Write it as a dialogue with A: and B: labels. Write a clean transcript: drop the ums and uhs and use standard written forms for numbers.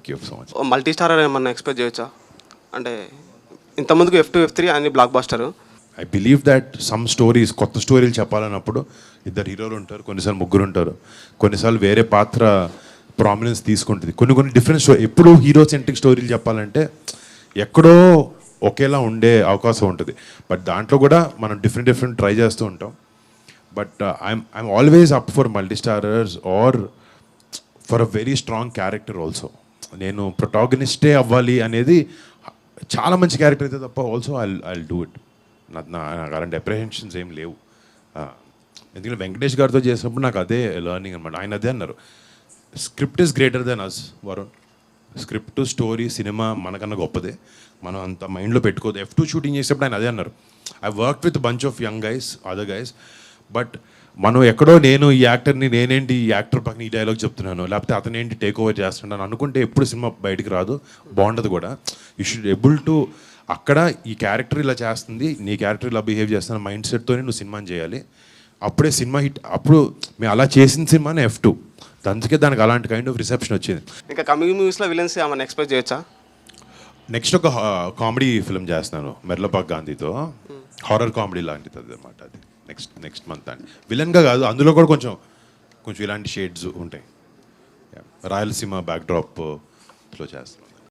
A: Thank you so much.
B: Multi star ఏమన్నా expect చేయొచ్చా? అంటే ఇంతకుముందుకు F2, F3 అన్ని block buster.
A: I believe that some stories, కొత్త స్టోరీలు చెప్పాలన్నప్పుడు ఇద్దరు హీరోలు ఉంటారు, కొన్నిసార్లు ముగ్గురు ఉంటారు, కొన్నిసార్లు వేరే పాత్ర ప్రామినెన్స్ తీసుకుంటుంది, కొన్ని డిఫరెంట్ స్టోరీ. ఎప్పుడు హీరో సెంట్రిక్ స్టోరీలు చెప్పాలంటే ఎక్కడో ఒకేలా ఉండే అవకాశం ఉంటుంది. బట్ దాంట్లో కూడా మనం డిఫరెంట్ ట్రై చేస్తూ ఉంటాం. But I'm always up for multi starrers or for a very strong character also. నేను ప్రొటాగనిస్టే అవ్వాలి అనేది, చాలా మంచి క్యారెక్టర్ అయితే తప్ప ఆల్సో ఐ డూ ఇట్. నాకు అలాంటి అప్రిహెన్షన్స్ ఏం లేవు. ఎందుకంటే వెంకటేష్ గారితో చేసినప్పుడు నాకు అదే లెర్నింగ్ అనమాట. ఆయన అదే అన్నారు, script is greater than us Varun. Script, story, cinema మనకన్నా గొప్పదే, మనం అంత మైండ్లో పెట్టుకోదు. F2 షూటింగ్ చేసేటప్పుడు ఆయన అదే అన్నారు, I work with bunch of young guys, other guys, but మనం ఎక్కడో నేను ఈ యాక్టర్ని, నేనేంటి ఈ యాక్టర్ పక్కన ఈ డైలాగ్ చెప్తున్నాను, లేకపోతే అతనేంటి టేక్ ఓవర్ చేస్తున్నాను అనుకుంటే ఎప్పుడు సినిమా బయటికి రాదు, బాగుండదు కూడా. యూ షుడ్ ఎబుల్ టు, అక్కడ ఈ క్యారెక్టర్ ఇలా చేస్తుంది, నీ క్యారెక్టర్ ఇలా బిహేవ్ చేస్తున్న మైండ్ సెట్తోనే నువ్వు సినిమాని చేయాలి, అప్పుడే సినిమా హిట్. అప్పుడు మేము అలా చేసిన సినిమానే F2, అందుకే దానికి అలాంటి కైండ్ ఆఫ్ రిసెప్షన్ వచ్చింది.
B: ఇంకా కమింగ్ మూవీస్లో విలన్స్ ఏమన్నా ఎక్స్పెక్ట్ చేయొచ్చా?
A: నెక్స్ట్ ఒక కామెడీ ఫిల్మ్ చేస్తున్నాను మెర్లపాక్ గాంధీతో, హారర్ కామెడీ లాంటిది అన్నమాట. అది నెక్స్ట్ మంత్ అండి. విలన్గా కాదు, అందులో కూడా కొంచెం ఇలాంటి షేడ్స్ ఉంటాయి. రాయలసీమ బ్యాక్డ్రాప్లో చేస్తున్నాను.